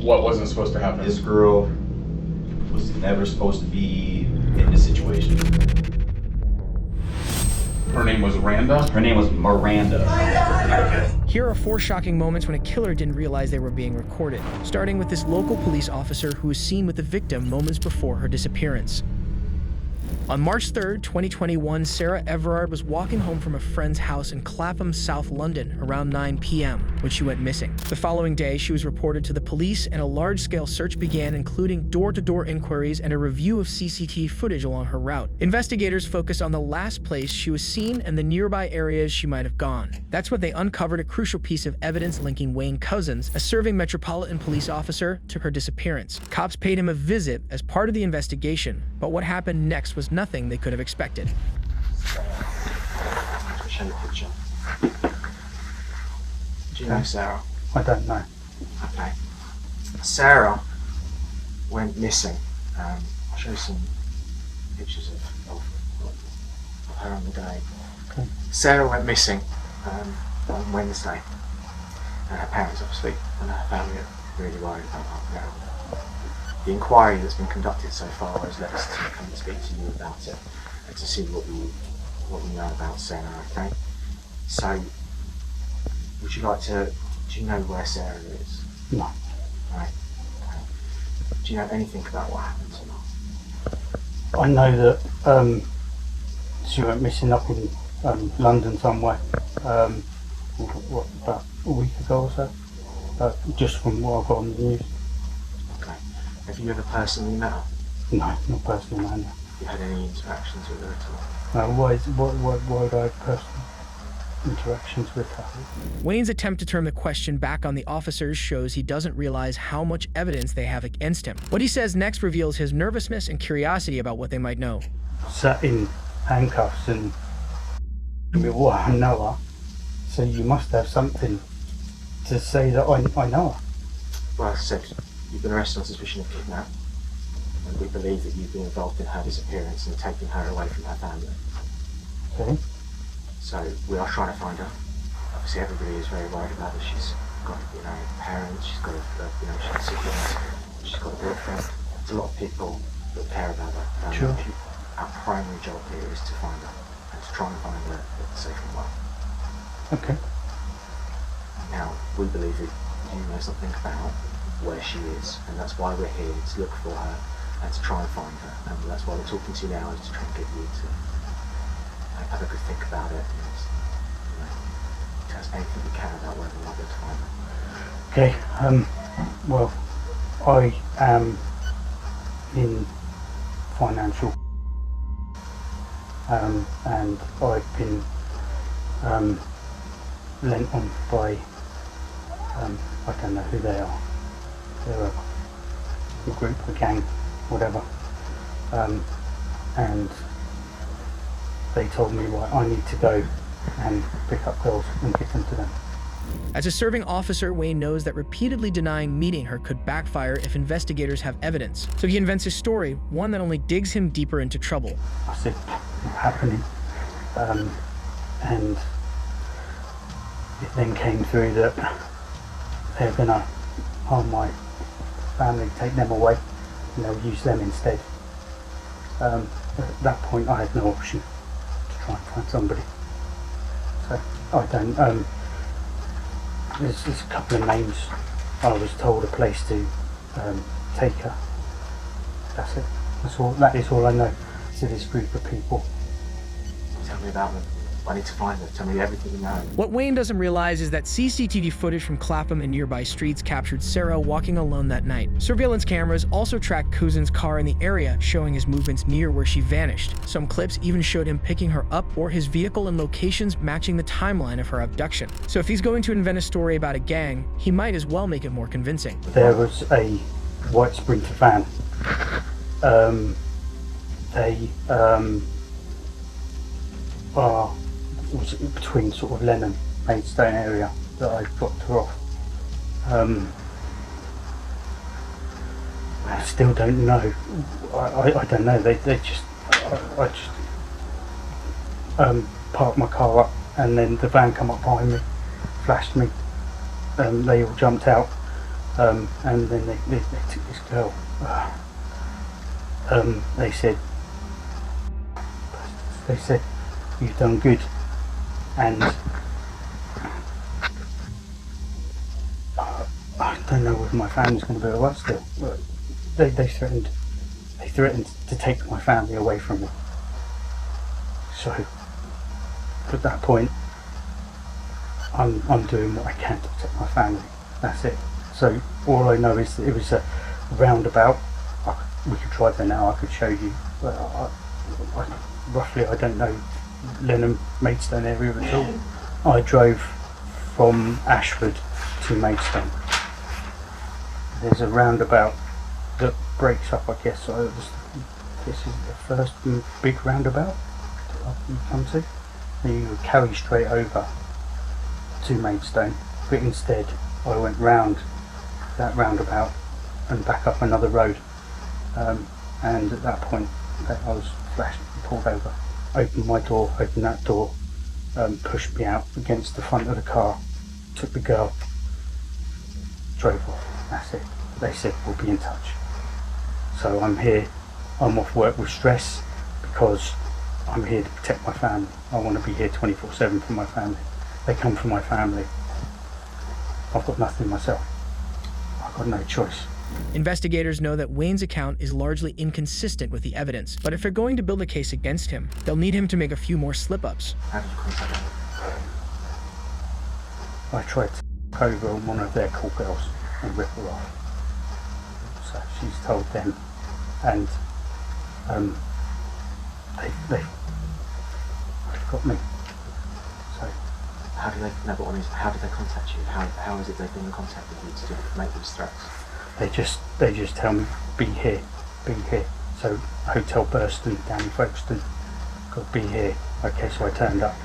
What wasn't supposed to happen? This girl was never supposed to be in this situation. Her name was Randa? Her name was Miranda. Here are 4 shocking moments when a killer didn't realize they were being recorded, starting with this local police officer who was seen with the victim moments before her disappearance. On March 3rd, 2021, Sarah Everard was walking home from a friend's house in Clapham, South London, around 9 p.m. when she went missing. The following day, she was reported to the police and a large-scale search began, including door-to-door inquiries and a review of CCTV footage along her route. Investigators focused on the last place she was seen and the nearby areas she might have gone. That's when they uncovered a crucial piece of evidence linking Wayne Couzens, a serving Metropolitan Police officer, to her disappearance. Cops paid him a visit as part of the investigation, but what happened next was nothing they could have expected. Show you a picture. Do you know Sarah? I don't know. Okay. Sarah went missing. I'll show you some pictures of her on the day. Okay. Sarah went missing on Wednesday, and her parents obviously and her family are really worried about her now. The inquiry that's been conducted so far has led us to come and speak to you about it and to see what we know about Sarah, okay? So, would you like to, do you know where Sarah is? No. Right, okay. Do you know anything about what happened to her? I know that she went missing up in London somewhere, what, about a week ago or so, just from what I've got on the news. Okay. Have you ever personally met her? No, not personally, no. Have you had any interactions with her at all? No, why would I have personal interactions with her? Wayne's attempt to turn the question back on the officers shows he doesn't realize how much evidence they have against him. What he says next reveals his nervousness and curiosity about what they might know. Sat in handcuffs and well, I know her, so you must have something to say that I know her. Well, as I said, you've been arrested on suspicion of kidnap, and we believe that you've been involved in her disappearance and taking her away from her family. Okay. So we are trying to find her. Obviously, everybody is very worried about her. She's got, parents. She's got, she's got siblings. She's got a boyfriend. There's a lot of people that care about her. Sure. Our primary job here is to find her and to try and find her safe and well. Okay. Now, we believe that you know something about where she is, and that's why we're here, to look for her and to try and find her. And that's why we're talking to you now, is to try and get you to have a good think about it and tell us anything you can about whether we might be able to find her. Okay. Well, I am in financial, and I've been lent on by I don't know who they are. They're a group, a gang, whatever, and they told me, right, I need to go and pick up girls and give them to them. As a serving officer, Wayne knows that repeatedly denying meeting her could backfire if investigators have evidence. So he invents his story, one that only digs him deeper into trouble. I said, what's happening? And it then came through that they're going to harm my family, take them away, and they'll use them instead. At that point, I had no option to try and find somebody. So I don't. There's a couple of names. I was told a place to take her. That's it. That is all I know to this group of people. Tell me about them. I need to find her. Tell me everything you know. What Wayne doesn't realize is that CCTV footage from Clapham and nearby streets captured Sarah walking alone that night. Surveillance cameras also tracked Couzens' car in the area, showing his movements near where she vanished. Some clips even showed him picking her up or his vehicle in locations matching the timeline of her abduction. So if he's going to invent a story about a gang, he might as well make it more convincing. There was a white Sprinter van. They was between sort of Lenham, Maidstone area that I dropped her off. I still don't know. I don't know. They just I just parked my car up, and then the van come up behind me, flashed me. They all jumped out, And then they took this girl. They said, you've done good, and I don't know whether my family's going to be alright still. But they threatened to take my family away from me. So at that point, I'm doing what I can to protect my family. That's it. So all I know is that it was a roundabout. We could drive there now. I could show you. But roughly, I don't know Lenham, Maidstone area at all. I drove from Ashford to Maidstone. There's a roundabout that breaks up, I guess. So this is the first big roundabout that you come to. And you carry straight over to Maidstone, but instead I went round that roundabout and back up another road. And at that point, I was flashed and pulled over. Opened my door, opened that door, pushed me out against the front of the car, took the girl, drove off. That's it. They said, we'll be in touch. So I'm here, I'm off work with stress because I'm here to protect my family. I want to be here 24/7 for my family. They come from my family. I've got nothing myself. I've got no choice. Investigators know that Wayne's account is largely inconsistent with the evidence, but if they're going to build a case against him, they'll need him to make a few more slip-ups. How did you contact him? I tried to look over on one of their call girls and rip her off. So she's told them, and they've got me. So How did they? No, but how did they contact you? How is it they've been in contact with you to make these threats? they just tell me, be here. So Hotel Burston down in Folkestone, got to be here. Okay, so I turned up.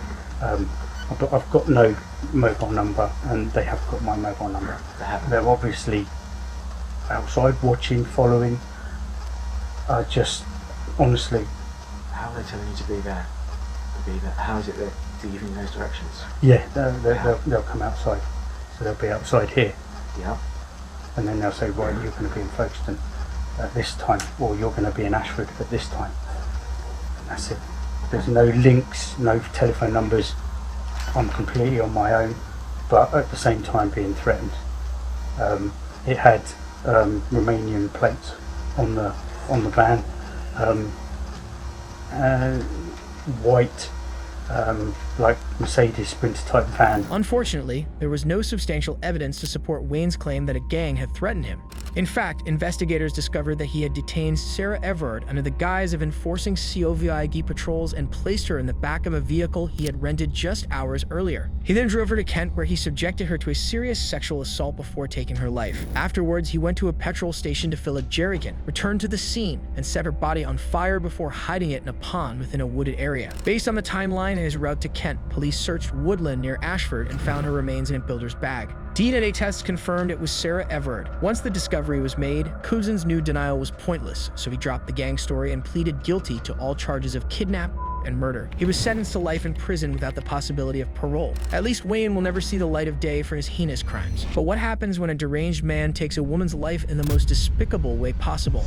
I've got no mobile number, and they have got my mobile number. They're obviously outside watching, following. I just, honestly. How are they telling you to be there? How is it that they're giving those directions? Yeah, they'll come outside. So they'll be outside here. Yeah. And then they'll say, right, you're going to be in Folkestone at this time, or you're going to be in Ashford at this time. And that's it. There's no links, no telephone numbers. I'm completely on my own, but at the same time being threatened. It had Romanian plates on the van, white, like Mercedes Sprinter type van. Unfortunately, there was no substantial evidence to support Wayne's claim that a gang had threatened him. In fact, investigators discovered that he had detained Sarah Everard under the guise of enforcing COVIG patrols and placed her in the back of a vehicle he had rented just hours earlier. He then drove her to Kent, where he subjected her to a serious sexual assault before taking her life. Afterwards, he went to a petrol station to fill a jerrycan, returned to the scene, and set her body on fire before hiding it in a pond within a wooded area. Based on the timeline and his route to Kent, police searched woodland near Ashford and found her remains in a builder's bag. DNA tests confirmed it was Sarah Everard. Once the discovery was made, Couzens knew denial was pointless, so he dropped the gang story and pleaded guilty to all charges of kidnap and murder. He was sentenced to life in prison without the possibility of parole. At least Wayne will never see the light of day for his heinous crimes. But what happens when a deranged man takes a woman's life in the most despicable way possible?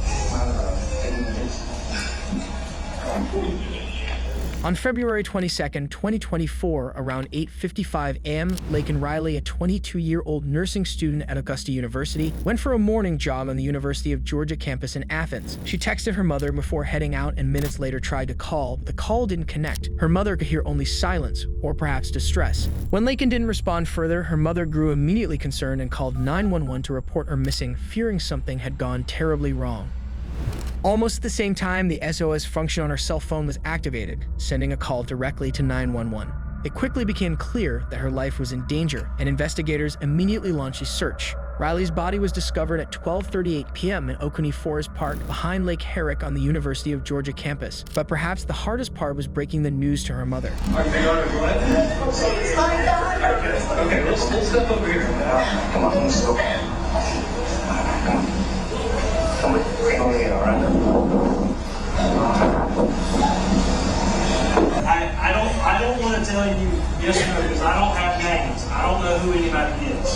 On February 22nd, 2024, around 8:55 a.m., Laken Riley, a 22-year-old nursing student at Augusta University, went for a morning jog on the University of Georgia campus in Athens. She texted her mother before heading out and minutes later tried to call, but the call didn't connect. Her mother could hear only silence, or perhaps distress. When Laken didn't respond further, her mother grew immediately concerned and called 911 to report her missing, fearing something had gone terribly wrong. Almost at the same time, the SOS function on her cell phone was activated, sending a call directly to 911. It quickly became clear that her life was in danger, and investigators immediately launched a search. Riley's body was discovered at 12:38 p.m. in Oconee Forest Park behind Lake Herrick on the University of Georgia campus. But perhaps the hardest part was breaking the news to her mother. Okay, let's step over here. Come on, let's go. Come on. I don't want to tell you yes or no because I don't have names. I don't know who anybody is.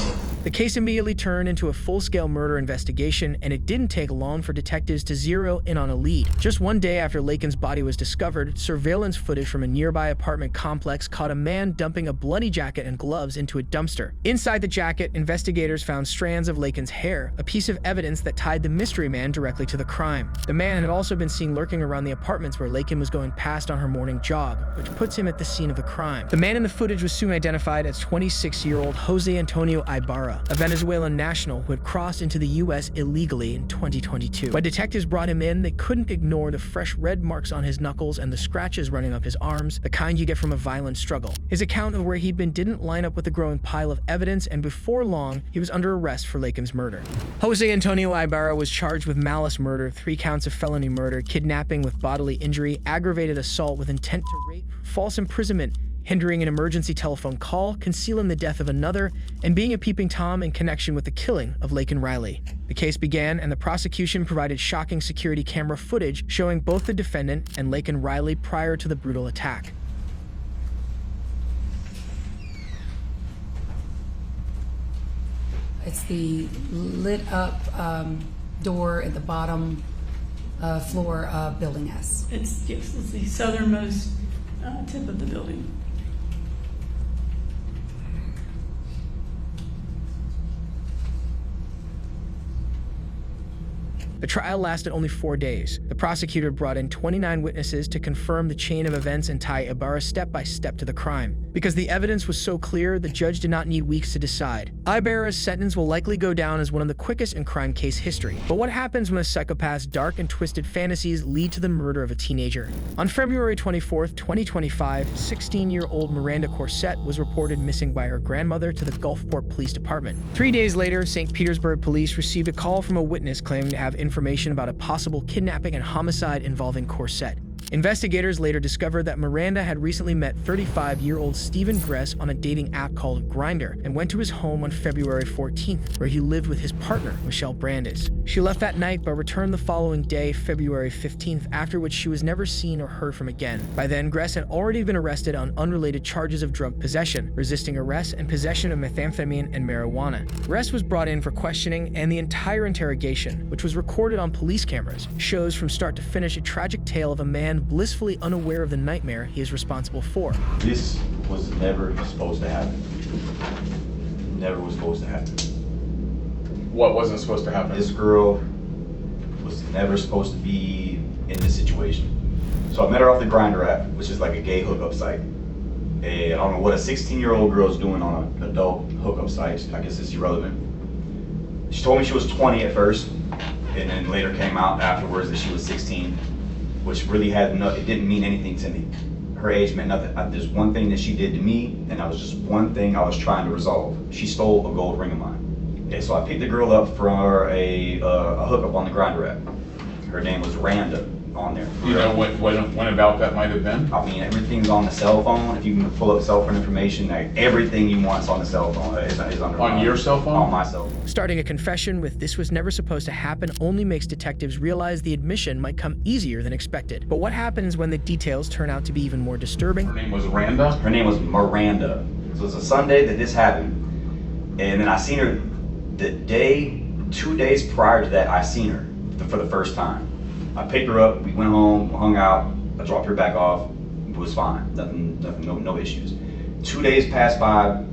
The case immediately turned into a full-scale murder investigation, and it didn't take long for detectives to zero in on a lead. Just one day after Laken's body was discovered, surveillance footage from a nearby apartment complex caught a man dumping a bloody jacket and gloves into a dumpster. Inside the jacket, investigators found strands of Laken's hair, a piece of evidence that tied the mystery man directly to the crime. The man had also been seen lurking around the apartments where Laken was going past on her morning jog, which puts him at the scene of the crime. The man in the footage was soon identified as 26-year-old Jose Antonio Ibarra, a Venezuelan national who had crossed into the U.S. illegally in 2022. When detectives brought him in, they couldn't ignore the fresh red marks on his knuckles and the scratches running up his arms, the kind you get from a violent struggle. His account of where he'd been didn't line up with the growing pile of evidence, and before long, he was under arrest for Laken's murder. Jose Antonio Ibarra was charged with malice murder, 3 counts of felony murder, kidnapping with bodily injury, aggravated assault with intent to rape, false imprisonment, hindering an emergency telephone call, concealing the death of another, and being a peeping Tom in connection with the killing of Laken Riley. The case began, and the prosecution provided shocking security camera footage showing both the defendant and Laken Riley prior to the brutal attack. It's the lit up door at the bottom floor of Building S. It's the southernmost tip of the building. The trial lasted only 4 days. The prosecutor brought in 29 witnesses to confirm the chain of events and tie Ibarra step by step to the crime. Because the evidence was so clear, the judge did not need weeks to decide. Ibarra's sentence will likely go down as one of the quickest in crime case history. But what happens when a psychopath's dark and twisted fantasies lead to the murder of a teenager? On February 24th, 2025, 16-year-old Miranda Corsett was reported missing by her grandmother to the Gulfport Police Department. 3 days later, St. Petersburg police received a call from a witness claiming to have information about a possible kidnapping and homicide involving Corsett. Investigators later discovered that Miranda had recently met 35-year-old Stephen Gress on a dating app called Grindr and went to his home on February 14th, where he lived with his partner, Michelle Brandis. She left that night but returned the following day, February 15th, after which she was never seen or heard from again. By then, Gress had already been arrested on unrelated charges of drug possession, resisting arrest, and possession of methamphetamine and marijuana. Gress was brought in for questioning, and the entire interrogation, which was recorded on police cameras, shows from start to finish a tragic tale of a man blissfully unaware of the nightmare he is responsible for. This was never supposed to happen. Never was supposed to happen. What wasn't supposed to happen? This girl was never supposed to be in this situation. So I met her off the Grindr app, which is like a gay hookup site. And I don't know what a 16-year-old girl is doing on an adult hookup site. I guess it's irrelevant. She told me she was 20 at first, and then later came out afterwards that she was 16, which really had it didn't mean anything to me. Her age meant nothing. There's one thing that she did to me, and that was just one thing I was trying to resolve. She stole a gold ring of mine. And so I picked the girl up for a hookup on the Grindr app. Her name was Randa on there. You know when about that might have been? I mean, everything's on the cell phone. If you can pull up cell phone information, like everything you want's on the cell phone. Is under On your cell phone? On my cell phone. Starting a confession with "this was never supposed to happen" only makes detectives realize the admission might come easier than expected. But what happens when the details turn out to be even more disturbing? Her name was Randa? Her name was Miranda. So it's a Sunday that this happened. And then I seen her the day, 2 days prior to that, I seen her for the first time. I picked her up, we went home, hung out, I dropped her back off, it was fine, nothing, no issues. 2 days passed by,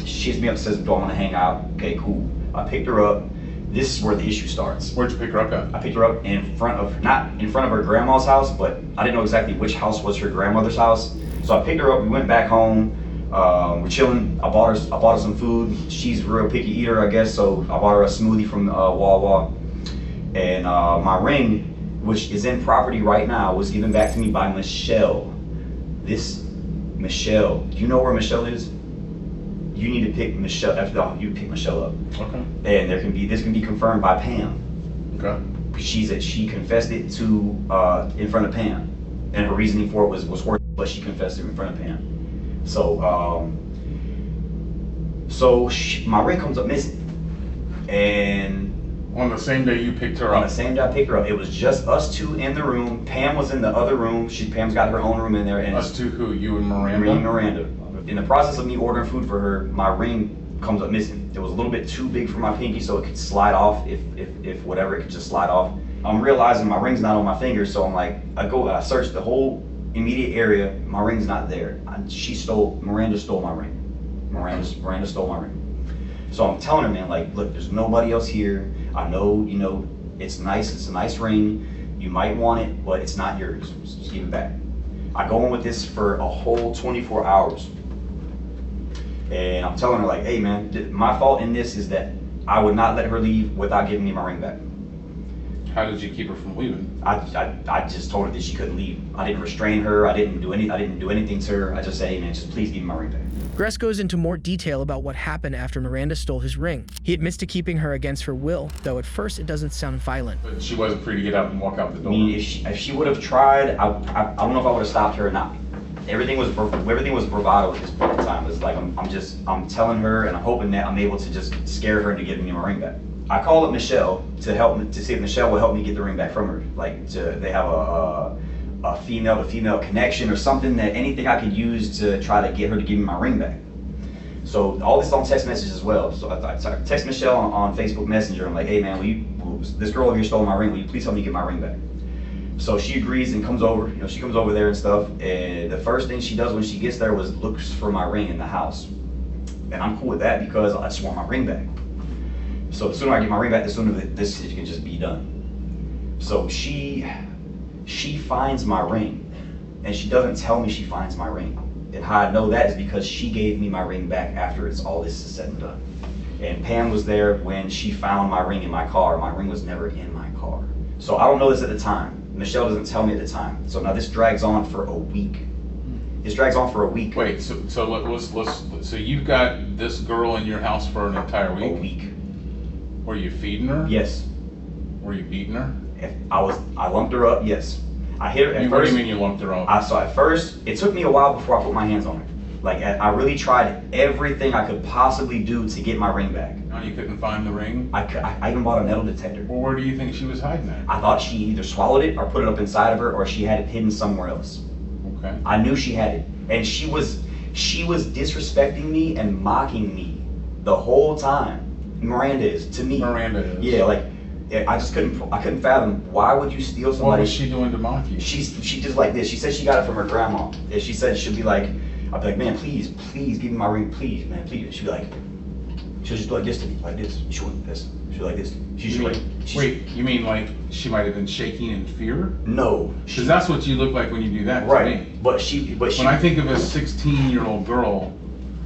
she hits me up, says, do I want to hang out? Okay, cool. I picked her up, this is where the issue starts. Where'd you pick her up at? I picked her up not in front of her grandma's house, but I didn't know exactly which house was her grandmother's house. So I picked her up, we went back home, we're chilling, I bought her some food. She's a real picky eater, I guess, so I bought her a smoothie from Wawa. And my ring, which is in property right now, was given back to me by Michelle. This Michelle, do you know where Michelle is? You need to pick Michelle, after you pick Michelle up. Okay. And this can be confirmed by Pam. Okay. She confessed it to in front of Pam, and her reasoning for it was horrible, but she confessed it in front of Pam. So my ring comes up missing, and On the same day you picked her on up? the same day I picked her up, it was just us two in the room. Pam was in the other room. Pam's got her own room in there, and Us two who? You and Miranda? me and Miranda. In the process of me ordering food for her, my ring comes up missing. it was a little bit too big for my pinky, so it could slide off if whatever, it could just slide off. I'm realizing my ring's not on my finger, so I'm like, I searched the whole immediate area, my ring's not there. Miranda stole my ring. Miranda stole my ring. So I'm telling her, man, like, look, there's nobody else here. I know, you know, it's nice, it's a nice ring. You might want it, but it's not yours. Just give it back. I go on with this for a whole 24 hours. And I'm telling her, like, hey man, my fault in this is that I would not let her leave without giving me my ring back. How did you keep her from leaving? I just told her that she couldn't leave. I didn't restrain her. I didn't do anything to her. I just said, hey man, just please give me my ring back. Gress goes into more detail about what happened after Miranda stole his ring. He admits to keeping her against her will, though at first it doesn't sound violent. But she wasn't free to get up and walk out the door. I mean, if she would have tried, I don't know if I would have stopped her or not. Everything was bravado at this point in time. It's like I'm telling her, and I'm hoping that I'm able to just scare her into giving me my ring back. I called up Michelle to see if Michelle will help me get the ring back from her. Like, they have a female to female connection or something, that anything I could use to try to get her to give me my ring back. So all this is on text message as well. So I text Michelle on Facebook Messenger. I'm like, hey man, this girl over here stole my ring. Will you please help me get my ring back? So she agrees and comes over. You know, she comes over there and stuff. And the first thing she does when she gets there was looks for my ring in the house. And I'm cool with that because I just want my ring back. So the sooner I get my ring back, the sooner this can just be done. So she finds my ring, and she doesn't tell me she finds my ring. And how I know that is because she gave me my ring back after all this is said and done. And Pam was there when she found my ring in my car. My ring was never in my car. So I don't know this at the time. Michelle doesn't tell me at the time. So now this drags on for a week. This drags on for a week. Wait, so you've got this girl in your house for an entire week? A week. Were you feeding her? Yes. Were you beating her? I lumped her up, yes. I hit her at first. What do you mean you lumped her up? So at first, it took me a while before I put my hands on her. Like, I really tried everything I could possibly do to get my ring back. No, you couldn't find the ring? I even bought a metal detector. Well, where do you think she was hiding it? I thought she either swallowed it or put it up inside of her, or she had it hidden somewhere else. Okay. I knew she had it. And she was disrespecting me and mocking me the whole time. Miranda is, to me. Miranda is. Yeah, like, I couldn't fathom, why would you steal somebody? What was she doing to mock you? She just like this. She said she got it from her grandma. And she said she'll be like, I'll be like, man, please give me my ring, please, man, please. She'll just be like this to me, like this. She went this. She'll be like this. Wait, you mean like she might have been shaking in fear? No. Because that's what you look like when you do that to me. But she. When I think of a 16-year-old girl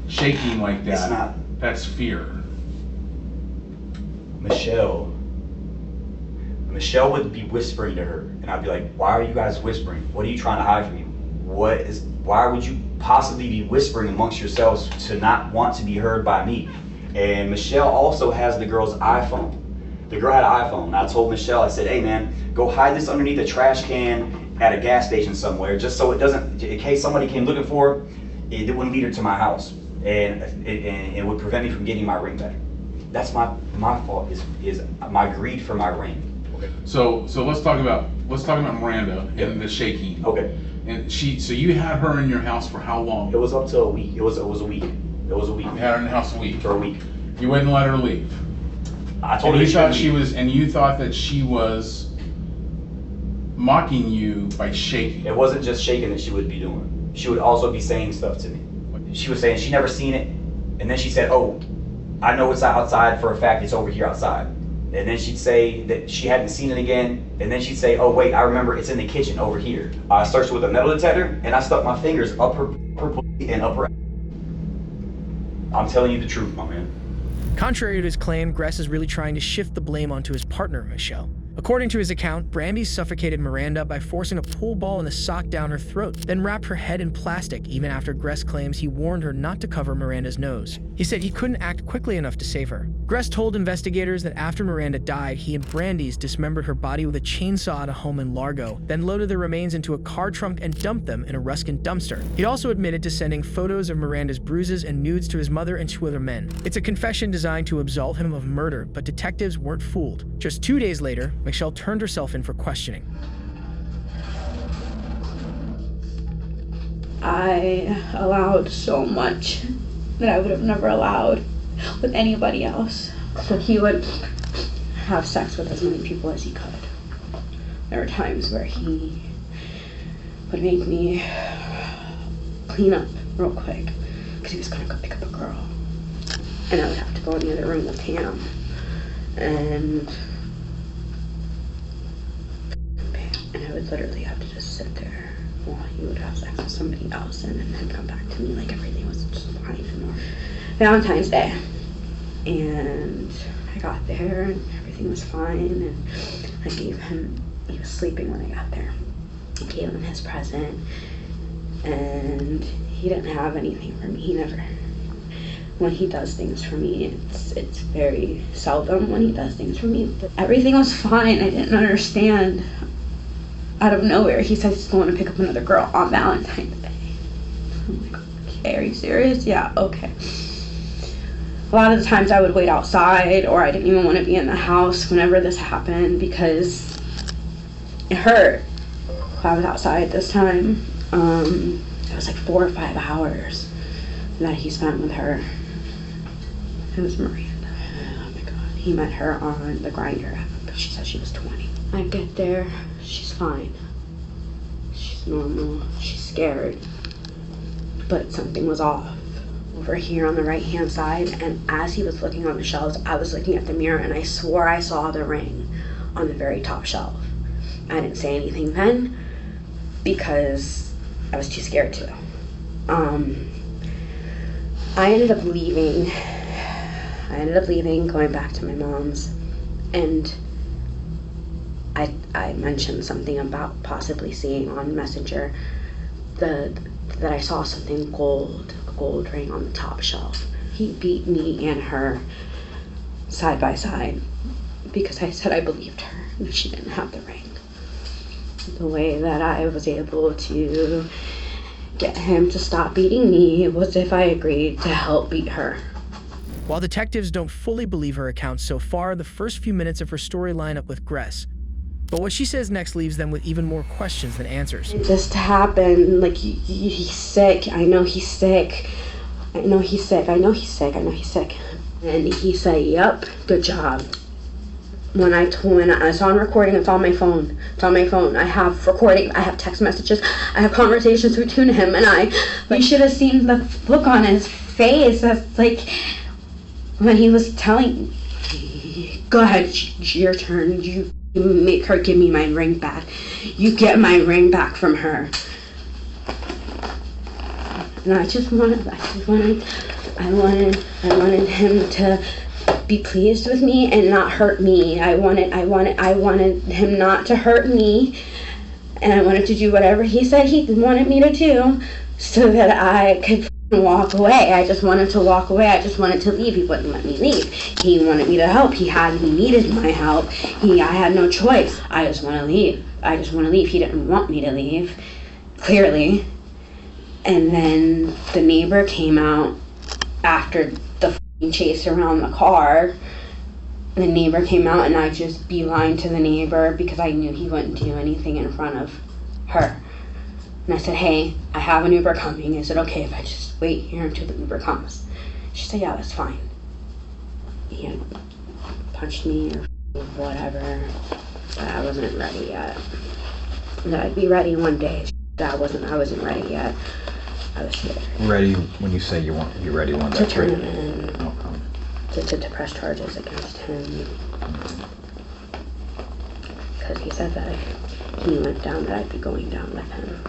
shaking like that, it's not. That's fear. Michelle would be whispering to her, and I'd be like, why are you guys whispering? What are you trying to hide from me? Why would you possibly be whispering amongst yourselves to not want to be heard by me? And Michelle also has the girl's iPhone. The girl had an iPhone, and I told Michelle, I said, hey man, go hide this underneath a trash can at a gas station somewhere, just so it doesn't, in case somebody came looking for her, it wouldn't lead her to my house, and it would prevent me from getting my ring back. That's my fault, is my greed for my ring. Okay. So let's talk about Miranda and the shaking. Okay. And so you had her in your house for how long? It was up to a week. It was a week. You had her in the house a week. For a week. You wouldn't let her leave. I told her you thought that she was mocking you by shaking. It wasn't just shaking that she would be doing. She would also be saying stuff to me. She was saying she never seen it, and then she said, oh, I know it's outside for a fact, it's over here outside. And then she'd say that she hadn't seen it again, and then she'd say, oh wait, I remember it's in the kitchen over here. I searched with a metal detector, and I stuck my fingers up her and up her. I'm telling you the truth, my man. Contrary to his claim, Gress is really trying to shift the blame onto his partner, Michelle. According to his account, Brandy suffocated Miranda by forcing a pool ball and a sock down her throat, then wrapped her head in plastic even after Gress claims he warned her not to cover Miranda's nose. He said he couldn't act quickly enough to save her. Gress told investigators that after Miranda died, he and Brandy's dismembered her body with a chainsaw at a home in Largo, then loaded the remains into a car trunk and dumped them in a Ruskin dumpster. He'd also admitted to sending photos of Miranda's bruises and nudes to his mother and 2 other men. It's a confession designed to absolve him of murder, but detectives weren't fooled. Just 2 days later, Michelle turned herself in for questioning. I allowed so much that I would have never allowed. with anybody else. So he would have sex with as many people as he could. There were times where he would make me clean up real quick because he was gonna go pick up a girl. And I would have to go in the other room with him. And I would literally have to just sit there while he would have sex with somebody else and then come back to me like everything was just fine and normal. Valentine's Day. And I got there and everything was fine, and I gave him, he was sleeping when I got there. I gave him his present, and he didn't have anything for me. He never, when he does things for me, it's very seldom when he does things for me. But everything was fine. I didn't understand. Out of nowhere, he says he's going to pick up another girl on Valentine's Day. I'm like, okay, are you serious? Yeah, okay. A lot of the times I would wait outside, or I didn't even want to be in the house whenever this happened because it hurt. I was outside this time. It was like 4 or 5 hours that he spent with her. It was Miranda. Oh my God. He met her on the Grindr app. She said she was 20. I get there, she's fine. She's normal, she's scared. But something was off over here on the right-hand side, and as he was looking on the shelves, I was looking at the mirror, and I swore I saw the ring on the very top shelf. I didn't say anything then because I was too scared to. I ended up leaving, going back to my mom's, and I mentioned something about possibly seeing on Messenger that I saw something gold, a gold ring on the top shelf. He beat me and her side by side because I said I believed her that she didn't have the ring. The way that I was able to get him to stop beating me was if I agreed to help beat her. While detectives don't fully believe her account so far, the first few minutes of her story line up with Gress. But what she says next leaves them with even more questions than answers. It just happened, like, he's sick, I know he's sick, I know he's sick, I know he's sick, I know he's sick. And he said, yep, good job. When I saw on recording, it's on my phone, I have recording, I have text messages, I have conversations between him and I. You should have seen the look on his face, that's like, when he was telling me, go ahead, your turn, you make her give me my ring back. You get my ring back from her. And I wanted him to be pleased with me and not hurt me. I wanted him not to hurt me, and I wanted to do whatever he said he wanted me to do so that I could walk away. I just wanted to walk away. I just wanted to leave. He wouldn't let me leave. He wanted me to help. He needed my help. I had no choice. I just want to leave. He didn't want me to leave, clearly. And then the neighbor came out after the chase around the car. The neighbor came out, and I just beelined to the neighbor because I knew he wouldn't do anything in front of her. And I said, hey, I have an Uber coming. Is it okay if I just wait here until the Uber comes? She said, yeah, that's fine. He had punched me or whatever, but I wasn't ready yet. That I'd be ready one day. I wasn't ready yet. I was scared. Ready when you say you're ready one day? To turn him in. To press charges against him. Because he said that he went down, that I'd be going down with him.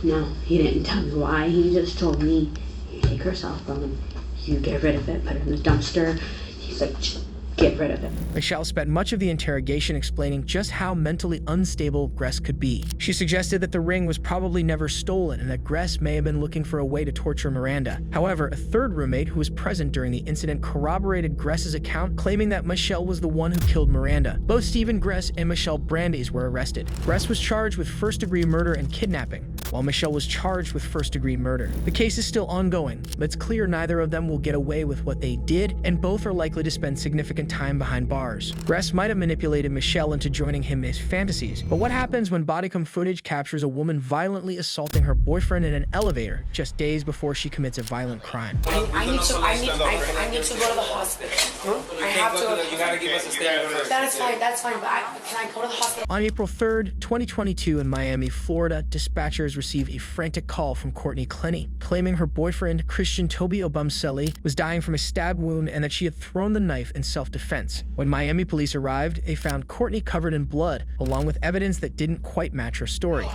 No, he didn't tell me why. He just told me, you take her cell phone, you get rid of it, put it in the dumpster. He's like, just get rid of it. Michelle spent much of the interrogation explaining just how mentally unstable Gress could be. She suggested that the ring was probably never stolen and that Gress may have been looking for a way to torture Miranda. However, a third roommate who was present during the incident corroborated Gress's account, claiming that Michelle was the one who killed Miranda. Both Stephen Gress and Michelle Brandeis were arrested. Gress was charged with first-degree murder and kidnapping. while Michelle was charged with first-degree murder. The case is still ongoing, but it's clear neither of them will get away with what they did, and both are likely to spend significant time behind bars. Gress might have manipulated Michelle into joining him in his fantasies, but what happens when bodycam footage captures a woman violently assaulting her boyfriend in an elevator just days before she commits a violent crime? I need to go to the hospital. I have to. You gotta give us a statement. That's fine, but can I go to the hospital? On April 3rd, 2022 in Miami, Florida, dispatchers received a frantic call from Courtney Clenney, claiming her boyfriend, Christian Toby Obumseli, was dying from a stab wound and that she had thrown the knife in self-defense. When Miami police arrived, they found Courtney covered in blood, along with evidence that didn't quite match her story. No,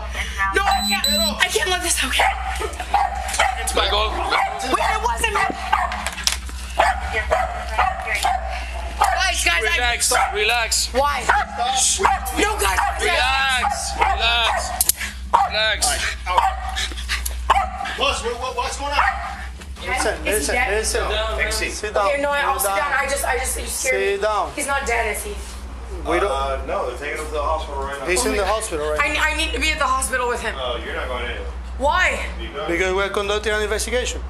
I can't let this okay? Wait, it wasn't me. Guys, relax. Why? No, guys. Relax. What's going on? Listen. Sit down. Okay, no, I'll sit down. I just you scared me. Sit down. He's not dead, is he? We don't. No, they're taking him to the hospital right now. He's in the hospital right now. I need to be at the hospital with him. Oh, you're not going anywhere. Why? Because we're conducting an investigation.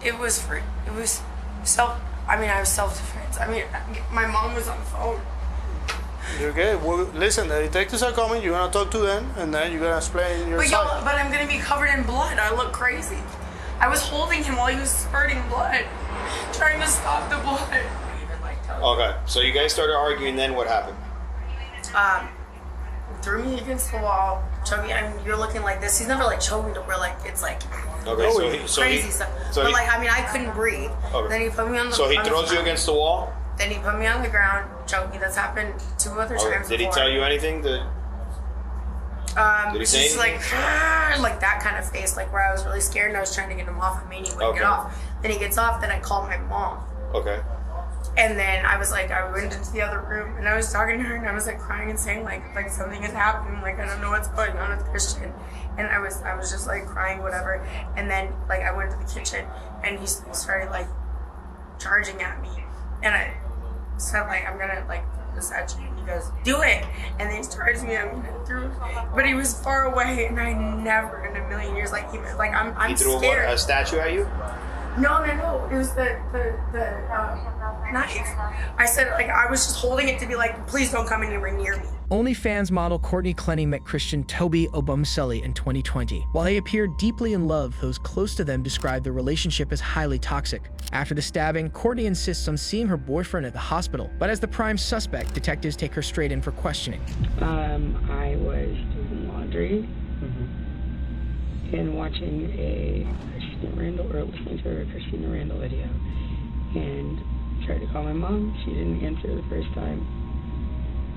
I was self-defense. I mean, my mom was on the phone. You're okay. Well, listen, the detectives are coming. You're gonna talk to them, and then you're gonna explain your side. But I'm gonna be covered in blood. I look crazy. I was holding him while he was spurting blood, trying to stop the blood. Okay, so you guys started arguing, then what happened? Threw me against the wall, choked me. I mean, you're looking like this. He's never like choked me to where like it's like crazy stuff. But like I couldn't breathe. Okay. Then he put me on the. So he throws you against the wall. Then he put me on the ground, choked me. That's happened 2 other times. Did he tell you anything? Did he say just anything? like that kind of face, like where I was really scared and I was trying to get him off of me and he wouldn't get off. Then he gets off. Then I called my mom. Okay. And then I was like, I went into the other room and I was talking to her and I was like crying and saying like something is happening, like I don't know what's going on with Christian. And I was just like crying, whatever. And then like I went to the kitchen and he started like charging at me. And I said like, I'm gonna like throw this at you. And he goes, do it. And then he charged me at me and threw it. But he was far away and I never in a million years like I'm he threw scared. a statue at you? No. It was the knife. I said, like, I was just holding it to be like, please don't come anywhere near me. OnlyFans model Courtney Clenney met Christian Toby Obumseli in 2020. While they appeared deeply in love, those close to them described their relationship as highly toxic. After the stabbing, Courtney insists on seeing her boyfriend at the hospital, but as the prime suspect, detectives take her straight in for questioning. I was doing laundry and watching a listening to a Christina Randall video, and tried to call my mom. She didn't answer the first time.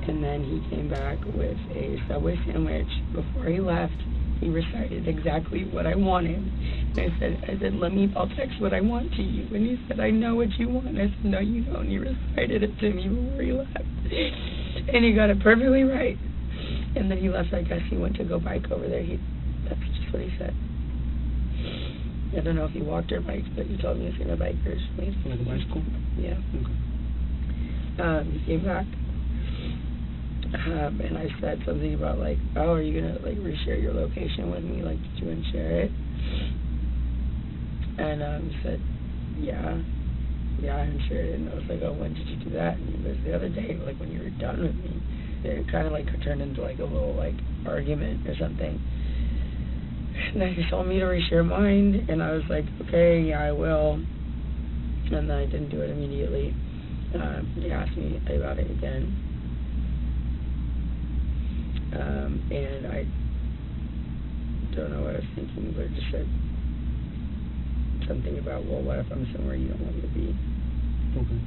And then he came back with a Subway sandwich. Before he left, he recited exactly what I wanted. And I said, I'll text what I want to you. And he said, I know what you want. And I said, no, you don't. And he recited it to me before he left. And he got it perfectly right. And then he left. I guess he went to go bike over there. That's just what he said. I don't know if he walked or biked, but he told me he's going to bike first. Like a bicycle? Yeah. Okay. He came back. And I said something about like, oh, are you going to like reshare your location with me? Like, did you want to share it? And he said, yeah, I shared it. And I was like, oh, when did you do that? And he goes, the other day, like when you were done with me. It kind of like turned into like a little like argument or something. And then he told me to reshare mine, and I was like, okay, yeah, I will. And then I didn't do it immediately. He asked me about it again. And I don't know what I was thinking, but it just said something about, well, what if I'm somewhere you don't want me to be? Okay.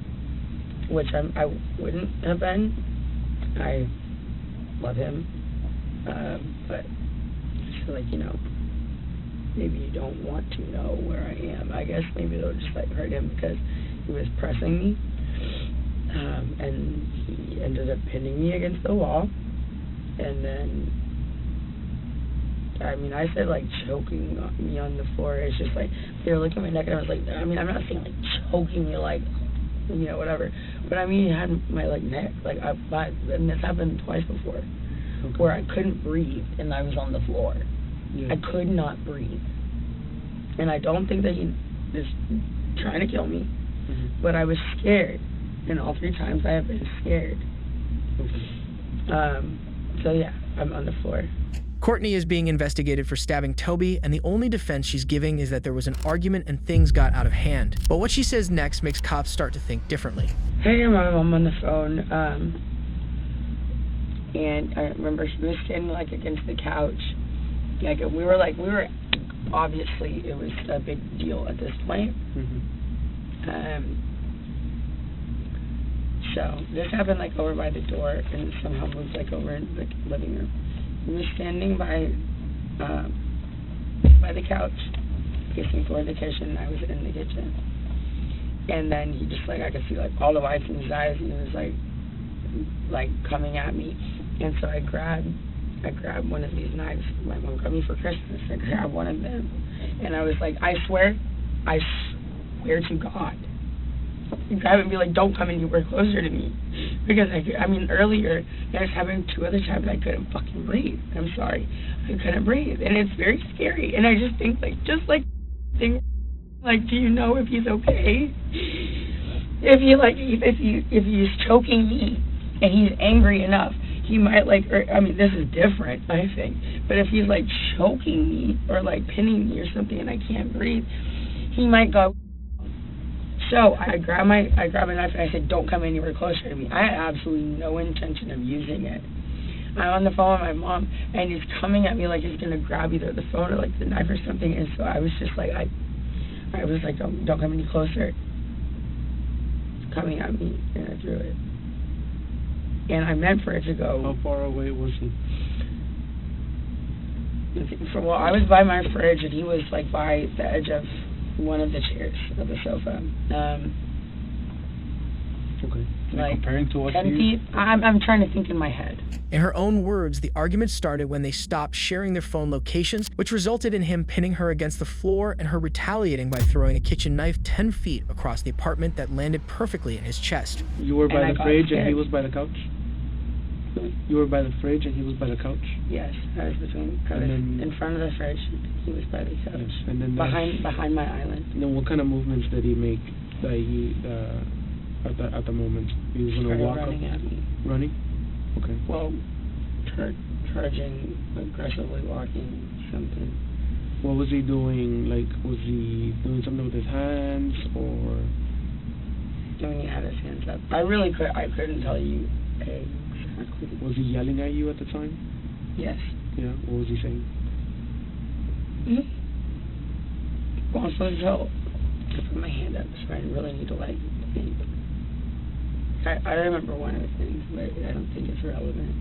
Which I wouldn't have been. I love him. But just like, maybe you don't want to know where I am. I guess maybe it'll just like hurt him because he was pressing me. And he ended up pinning me against the wall. And then, I said like choking me on the floor. It's just like, they were looking at my neck and I was like, I'm not saying like choking me like, whatever. But he had my like neck, like, and this happened twice before. where I couldn't breathe and I was on the floor. Yeah. I could not breathe. And I don't think that he is trying to kill me, but I was scared. And all 3 times I have been scared. So yeah, I'm on the floor. Courtney is being investigated for stabbing Toby, and the only defense she's giving is that there was an argument and things got out of hand. But what she says next makes cops start to think differently. Hey, my mom on the phone, and I remember she was standing like against the couch. Like we were obviously it was a big deal at this point. So this happened like over by the door and somehow moved like over in the living room. He was standing by the couch, facing toward the kitchen. I was in the kitchen, and then he just like I could see like all the whites in his eyes, and he was like coming at me, and so I grabbed one of these knives. My mom got me for Christmas. I grabbed one of them, and I was like, I swear to God. And grab it and be like, don't come anywhere closer to me. Because, I mean, earlier, that was happening 2 other times, I couldn't fucking breathe. I'm sorry. I couldn't breathe. And it's very scary. And I just think, like, do you know if he's okay? If he's choking me and he's angry enough, he might, this is different, I think. But if he's, like, choking me or, like, pinning me or something and I can't breathe, he might go. So I grab a knife and I said, don't come anywhere closer to me. I had absolutely no intention of using it. I'm on the phone with my mom, and he's coming at me like he's going to grab either the phone or like the knife or something. And so I was just like, I was like, don't come any closer. Coming at me, and I threw it. And I meant for it to go. How far away was he? Well, I was by my fridge, and he was like by the edge of one of the chairs of the sofa. Okay. Like comparing to what 10 feet. I'm trying to think in my head. In her own words, the argument started when they stopped sharing their phone locations, which resulted in him pinning her against the floor and her retaliating by throwing a kitchen knife 10 feet across the apartment that landed perfectly in his chest. You were by the fridge and he was by the couch? You were by the fridge and he was by the couch? Yes, I was in front of the fridge. He was by the couch. Yes. And then behind my island. And then what kind of movements did he make at the moment? He was gonna walk running up? At me. Running? Okay. Well, charging, aggressively walking, something. What was he doing? Like, was he doing something with his hands or? When he had his hands up. I couldn't tell you exactly. Was he yelling at you at the time? Yes. Yeah, what was he saying? Well, I'm supposed to put my hand up, so I really need to think. I remember one of the things, but I don't think it's relevant.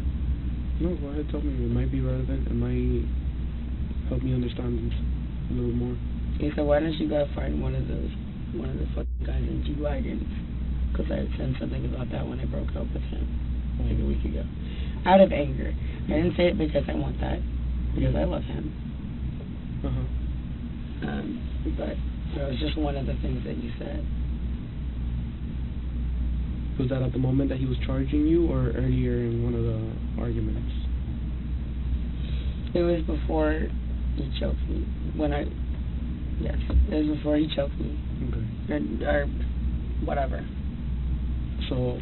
No, go ahead, tell me. It might be relevant. It might help me understand this a little more. He said, why don't you go find one of the fucking guys in G-Wagons? Because I had said something about that when I broke up with him like a week ago. Out of anger. I didn't say it because I want that, because I love him. But that was just one of the things that you said. Was that at the moment that he was charging you or earlier in one of the arguments? It was before he choked me. Yes, it was before he choked me. Okay. Or whatever. So,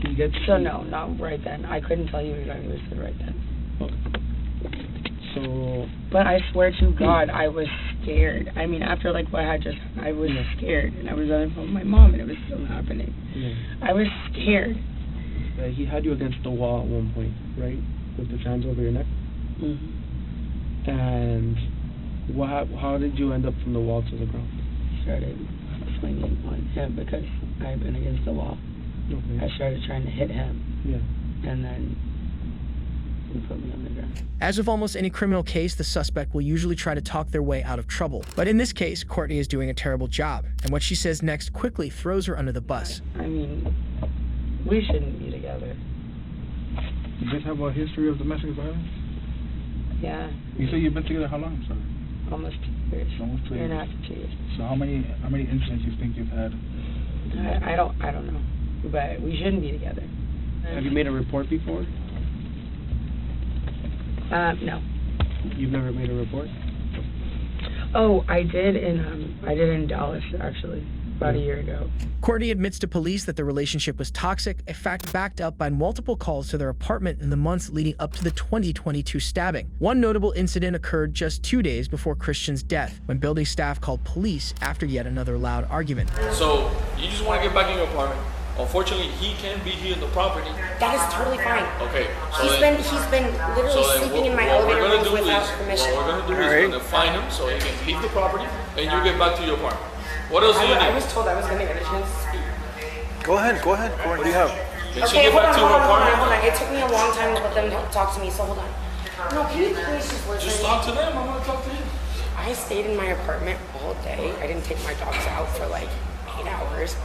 he gets... So no, not right then. I couldn't tell you exactly what he said right then. Okay. So... But I swear to God, I was scared. I mean, after like what had just happened, I was scared. And I was on the phone with my mom and it was still happening. Yeah. I was scared. He had you against the wall at one point, right? With his hands over your neck? Mm-hmm. And how did you end up from the wall to the ground? Started swinging on him because I had been against the wall. Okay. I started trying to hit him. Yeah. And then he put me on the ground. As with almost any criminal case, the suspect will usually try to talk their way out of trouble. But in this case, Courtney is doing a terrible job, and what she says next quickly throws her under the bus. I mean, we shouldn't be together. You guys have a history of domestic violence? Yeah. You say you've been together how long, sir? Almost 2 years. Almost 2 years. Year and a half to 2 years. So how many incidents you think you've had? I don't know, but we shouldn't be together. Have you made a report before? No. You've never made a report? Oh, I did in Dallas, actually, about a year ago. Courtney admits to police that the relationship was toxic, a fact backed up by multiple calls to their apartment in the months leading up to the 2022 stabbing. One notable incident occurred just 2 days before Christian's death, when building staff called police after yet another loud argument. So, you just want to get back in your apartment. Unfortunately, he can't be here in the property. That is totally fine. Okay. So he's been literally sleeping in my elevator room without permission. What we're gonna do is we're gonna find him so he can leave the property, and you get back to your apartment. What else do you need? I was told I was gonna get a chance to speak. Go ahead. What do you have? Okay, hold on. It took me a long time to let them talk to me, so hold on. No, can you please just listen? Just talk to them. I'm gonna talk to him. I stayed in my apartment all day. I didn't take my dogs out for like 8 hours.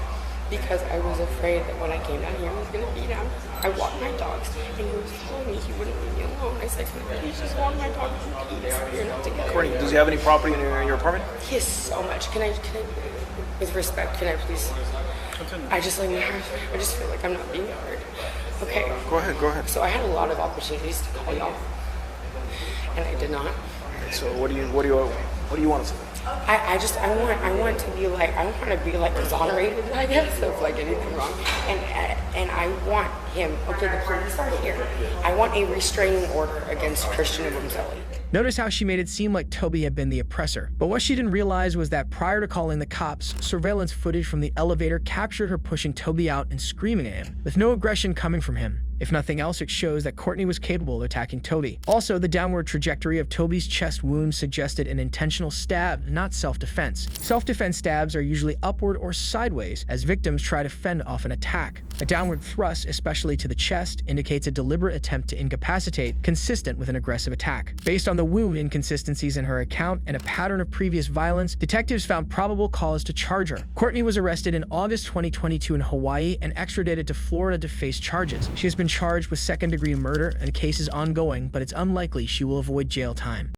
Because I was afraid that when I came down here, he was going to beat him. I walked my dogs, and he was telling me he wouldn't leave me alone. I said, please just walk my dogs in peace. We're not together. Courtney, does he have any property in your apartment? He has so much. Can I, with respect, can I please? I just feel like I'm not being heard. Okay. Go ahead. So I had a lot of opportunities to call y'all, and I did not. So what do you want to say? I want to be like exonerated, I guess, of like anything wrong. And I want him, okay, the police are here. I want a restraining order against Christian Gonzalez. Notice how she made it seem like Toby had been the oppressor. But what she didn't realize was that prior to calling the cops, surveillance footage from the elevator captured her pushing Toby out and screaming at him, with no aggression coming from him. If nothing else, it shows that Courtney was capable of attacking Toby. Also, the downward trajectory of Toby's chest wound suggested an intentional stab, not self-defense. Self-defense stabs are usually upward or sideways, as victims try to fend off an attack. A downward thrust, especially to the chest, indicates a deliberate attempt to incapacitate, consistent with an aggressive attack. Based on the wound inconsistencies in her account and a pattern of previous violence, detectives found probable cause to charge her. Courtney was arrested in August 2022 in Hawaii and extradited to Florida to face charges. She has been charged with second-degree murder, and the case is ongoing, but it's unlikely she will avoid jail time.